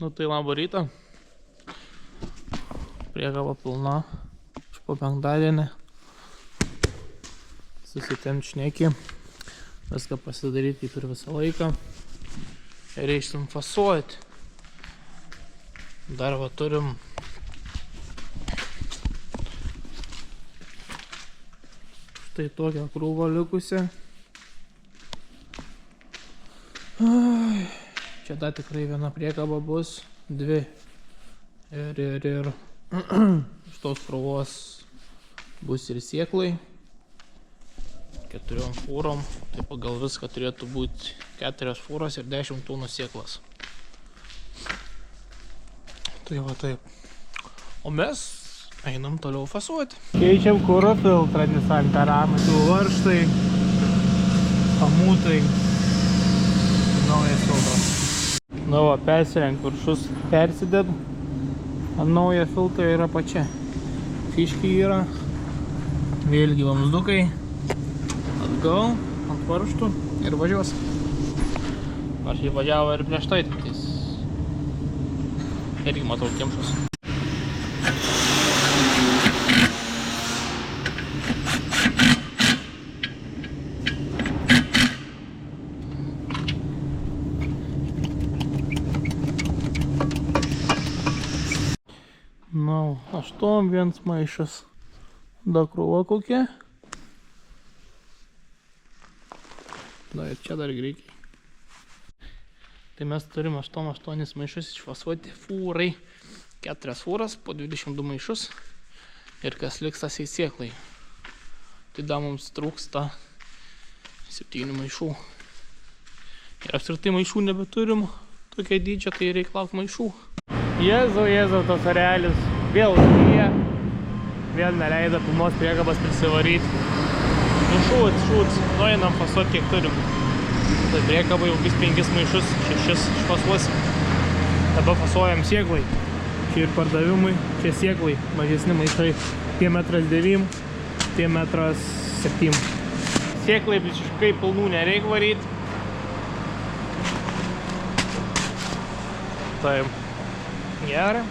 Nu tai labą rytą. Priekaba pilna. Iš po penktadienį. Susitempt šneki. Viską pasidaryti kaip ir visą laiką. Ir išsim fasuoti. Dar va turim štai tokią krūvą likusią. Čia dar tikrai viena priekaba bus, dvi. Ir iš tos krūvos bus ir sėklai. 4 fūrom. Tai pagal viską turėtų būti 4 fūros ir 10 tonų sėklas. Tai va taip. O mes einam toliau fasuoti. Keičiam kuro filtrą Nissan Terramą. Varžtai, pamūtai. Naujas filtras. Na va, persirenk viršus, persidėd. Nauja filtra yra pačia. Fiškiai yra. Vėlgi vamzdukai. Atgal, ant varžtų ir važiuos. Aš jį važiavo ir prieš tai, tiktais. Irgi matau kimšus. Na, 8 vienas maišas. Da krūva kokia. Da ir čia dar greikiai. Tai mes turim 8 maišus išfasuoti fūrai. 4 fūras po 22 maišus. Ir kas liks tas įsėklai. Tai da mums trūksta 7 maišų. Ir apskritai maišų nebeturim. Tokia dydžia, tai reikia laukti maišų. Jėzau, tos arealis vėl lyja. Vėl neleido pilnos priekabas prisivaryti. Nu šūts. Nueinam fasuoti kiek turim. Tai priekaba jau vis 5 maišus, 6 išfasuosim. Dabar fasuojam sėklai. Čia ir pardavimui, čia sėklai. Mažesni maišai. Tie 1,9 m, tie 1,7 m. Sėklai visiškai pilnų nereik varyti. Taip. Gerai.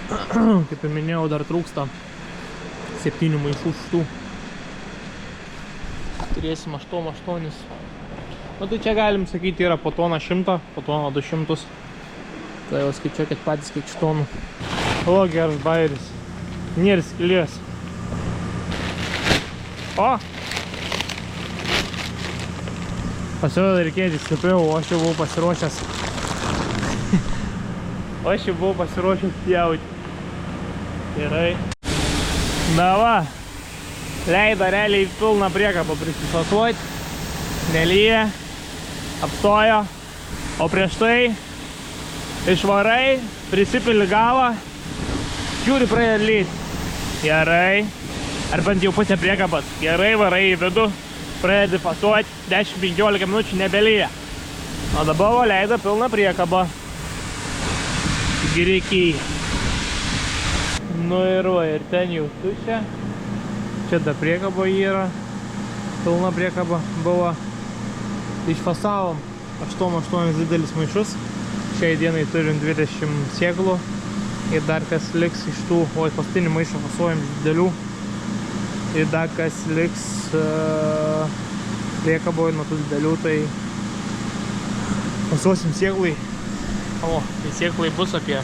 Kaip ir minėjau, dar trūksta 7 maišų šitų. Turėsim 8. Nu tai čia galim sakyti yra po toną 100, po toną 200. Tai jau skaičiuokit patys kiek tonų. O, geras bairis. Nėra skylės. O! Pasirodo reikėti stipriau, o aš jau buvau pasiruošęs. Aš jau buvau pasiruošęs pjauti. Gerai. Na va. Leido realiai pilną priekabą prisifasuoti. Nelyja. Apstojo. O prieš tai išvarai, prisipili galą. Žiūri pradeda lyti. Gerai. Ar bent jau pusę priekabas. Gerai, varai į vidų. Pradedi fasuoti. 10-15 minučių nebelyja. O dabar va leido pilną priekabą. Greikiai. Nu ir va, ir ten jau tušia. Čia da priekaba yra. Pilna priekaba buvo. Išfasavom 8 didelis maišus. Šiai dienai turim 20 sėklų. Ir dar kas liks iš tų, o paskutinį maišą fasuojam didelių. Ir dar kas liks priekaboje nuo tų didelių, tai fasuosim sėklai. O, tai sėklai bus apie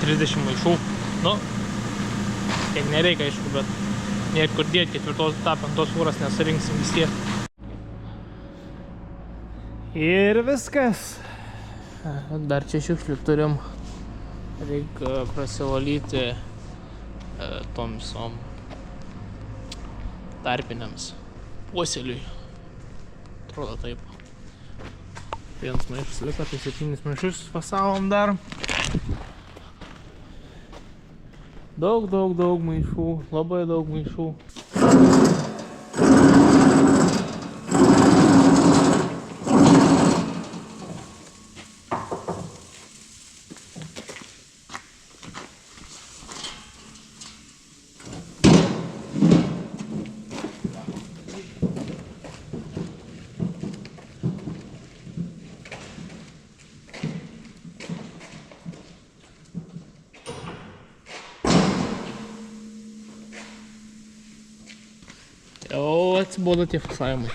30 maišų. Nu, tiek nereikia, aišku, bet nėra kur dėti, 4. fūras nesurinksim vis tiek. Ir viskas. Dar čia šiukšlių turim. Reikia prasivalyti tom visom tarpiniams puoseliui. Atrodo taip. Vienas maišas liko, tai 7 maišus fasavom dar. Daug maišų, labai daug maišų. atsibodo tie fasavimai.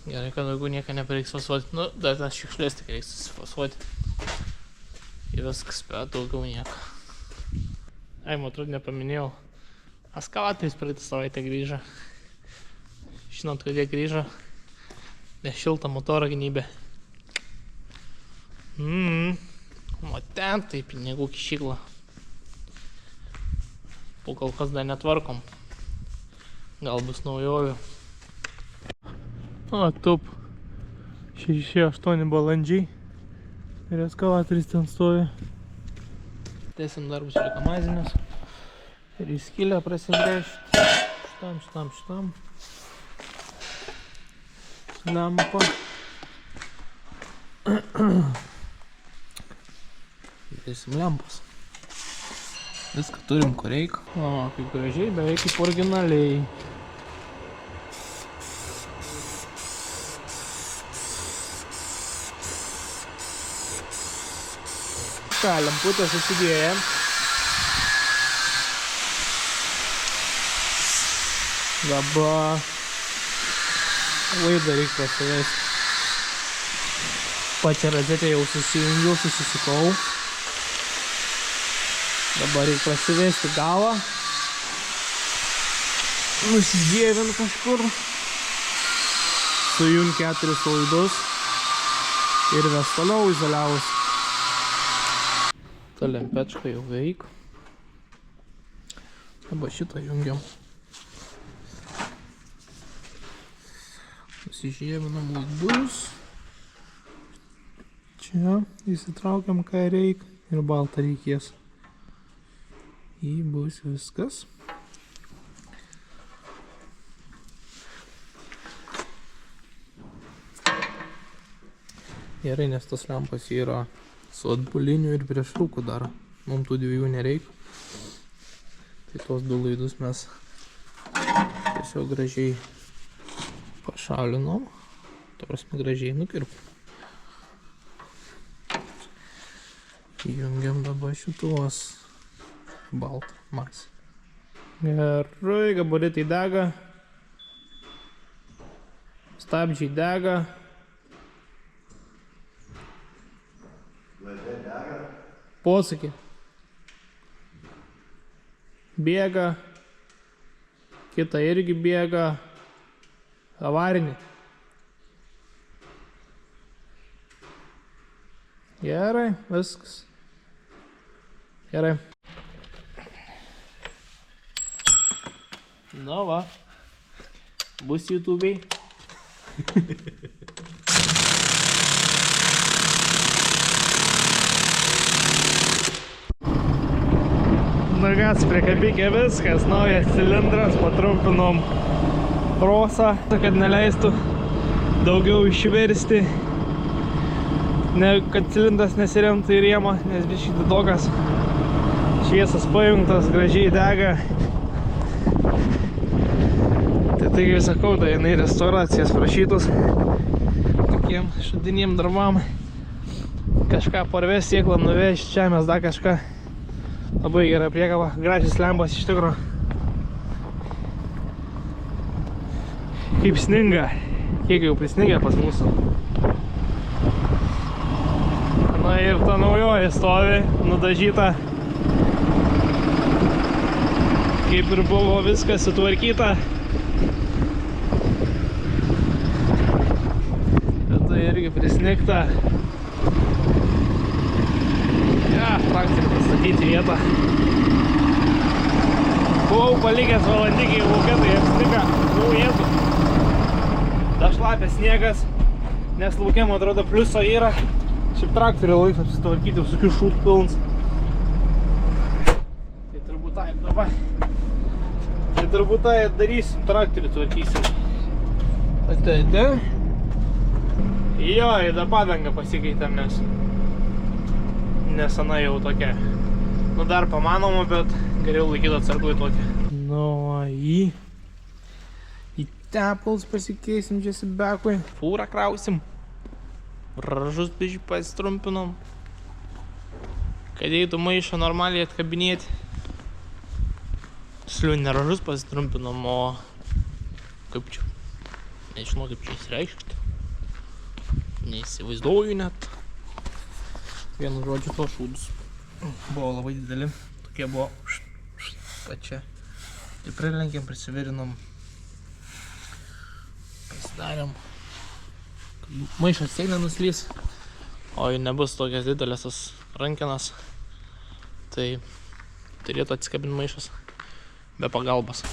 Gerai, kad daugiau nieko nebereiks fasuoti. Nu, dar tas šiukšlės tik reiks susifasuoti. Ir viskas, bet daugiau nieko. Ai, man atrodo, nepaminėjau. Eskavatorius praeitą savaitę grįžo. Žinot, kad jie grįžo. Nes šiltą motorą gynybę. O ten tai pinigų kišykla. Po kol kas dar netvarkom. Gal bus naujovių. O, tup. 6-8 balandžiai. Ir eskavatorius ten stovi. Tęsim darbus prie kamazinės. Ir į skylę prasigręžti. Šitam. Lempa. Dėsim lempas. Viską turim, ko reikia. O, kaip gražiai, beveik kaip originaliai. Ką, lemputės susidėjom. Dabar laidą reikia pasivesti. Pačią rozetę jau susijungiau, susisukau. Dabar reikia prasivesti galą. Nusidėvint kažkur. Sujungt 4 laidus. Ir ves toliau izoliavus. Ta lempečka jau veik. Dabar šitą jungiam. Nusižievinam laidus. Čia įsitraukiam, ką reikia. Ir baltą reikės. Į bus viskas. Gerai, nes tas lempas yra su atbuliniu ir prieš rūkų dar. Mums tų dviejų nereikia. Tai tos 2 laidus mes tiesiog gražiai pašalinom. Prasme, gražiai nukirpom. Įjungiam dabar šituos baltą masę. Gerai, gabaritai dega. Stabdžiai dega. Posūkį. Bėga. Kita irgi bėga. Avarinį. Gerai, viskas. Gerai. Na va. Bus YouTube'ai. Nagas prikabikė viskas, naujas cilindras, patrumpinom prosą, kad neleistų daugiau išversti, kad cilindras nesiremtų į rėmą, nes biškį didokas. Šviesas pajungtas, gražiai dega. Tai taigi sakau, tai jinai restauracijas prašytus tokiem šudiniem darbam. Kažką parvės sėklą nuveš, čia mes dar kažką. Labai gera priekaba, gražias lempas iš tikro. Kaip sninga, kiek jau prisnigė pas mūsų. Na ir ta naujoji stovi, nudažyta. Kaip ir buvo viskas sutvarkyta. Tai irgi prisnigta. Traktorių pastatyti vietą. Buvau palikęs valandikį į lauką, tai apstika. Jėzu. Dar šlapės sniegas, nes lauke, man atrodo, pliuso yra. Šiaip traktorių laiks apsitvarkyti, visokių šūtų pilns. Tai turbūt tai dabar. Tai turbūt tai darysim, traktorių tvarkysim. Tada. Jo, į tą padangą pasikeitėm, nes ana jau tokia, nu dar pamanoma, bet geriau laikyti atsargui tokia. Nu, į tepalus pasikeisim čia Sibekui. Fūrą krausim. Ražus biškį pasitrumpinom. Kad eitų maišą normaliai atkabinėti. tiksliau neražus pasitrumpinom, o kaip čia, nežinau kaip čia įsireikšti, neįsivaizduoju net. Vienu žodžiu, to šūdus buvo labai dideli, tokie buvo, kad čia ir prilenkėm, prisivirinom, pasidarėm, kad maišas tiek nenuslys, o jei nebus tokias didelės tas rankenas, tai turėtų atsikabinti maišas be pagalbos.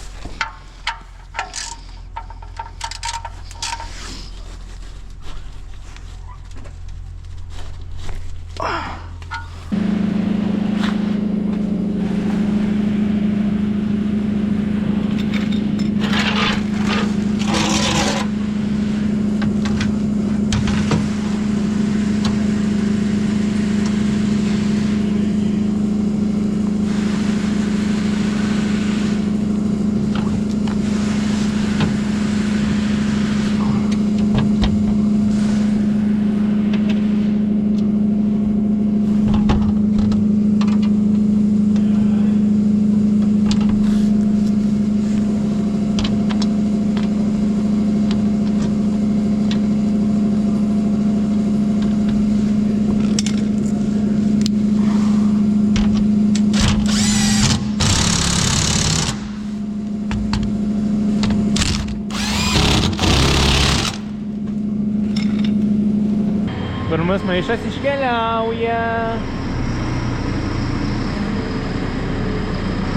Pirmas maišas iškeliauja.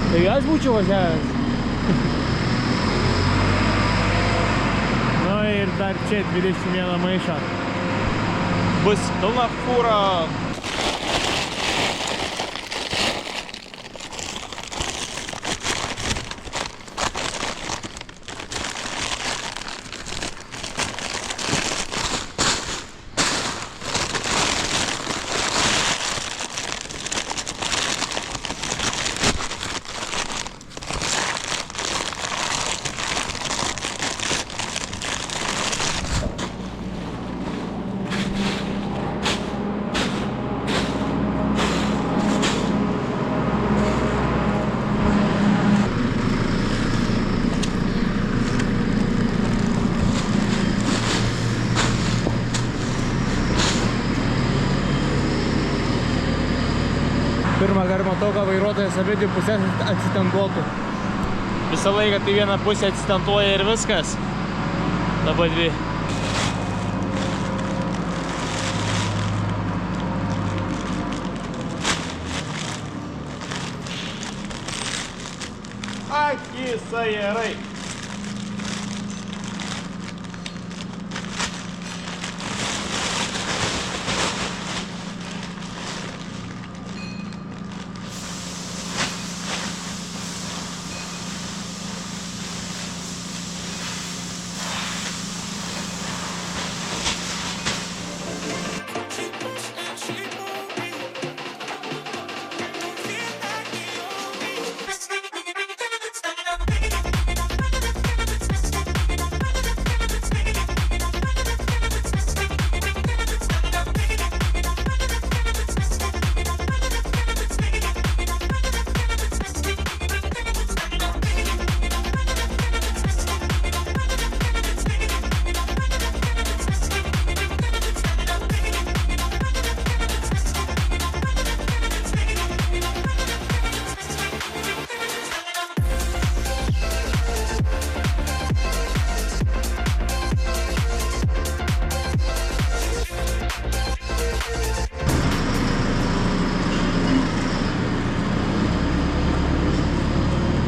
Tai aš būčiau važiavęs. Nu ir dar čia 21 maišą. Bus pilna fūra. Pirmą kartą matau, kad vairuotojas abidvi pusės atsistentuotų. Visą laiką tai viena pusė atsistentuoja ir viskas. Dabar dvi. Akisajerai.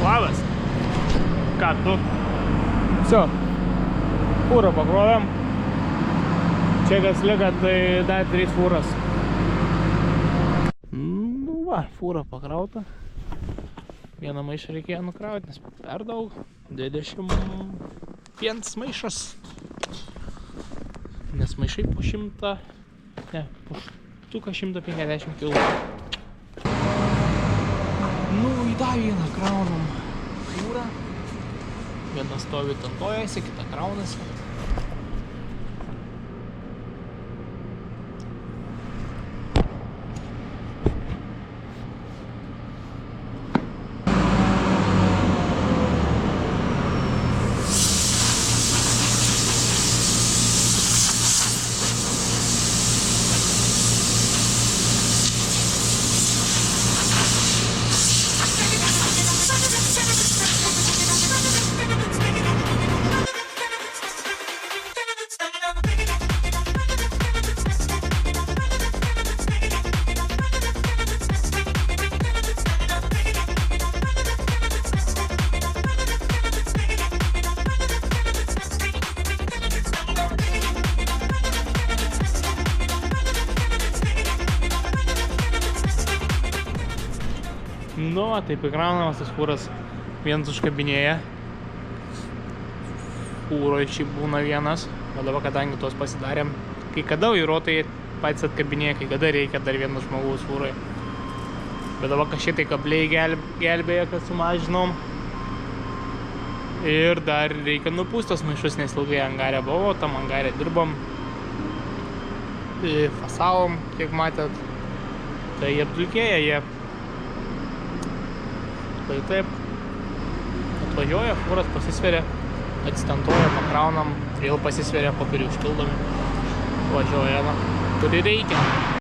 Labas. Ką tu? Все. Fūrą pakrovėm. Čia kas lieka, tai dar 3 fūras. Nu va, fūra pakrauta. Vieną maišą reikėjo nukrauti, nes per daug. 21 maišas. Nes maišai po 100, ne, po štuką 150 kg. Nu, į tą vieną kraunam fūrą. Viena stovi tentojasi, kita kraunasi. Nu, taip įkraunamas tas fūras vienas užkabinėja. Fūroj šiaip būna vienas, bet dabar kadangi tuos pasidarėm, kai kada vairuotojai patys atkabinėja, kai kada reikia dar vienas žmogaus fūroj. Bet dabar kažkiek kabliai gelbėja, kad sumažinom. Ir dar reikia nupūstos maišus, nes ilgai angarė buvo, tam angarė dirbom. Fasavom, kiek matėt. Tai jie apdulkėja, jie. Tai taip. Atvažiuoja, fūras pasisveria, atsistentuoja, pakraunam, vėl pasisveria, popierių užpildomi. Važiuoja, kuri reikia.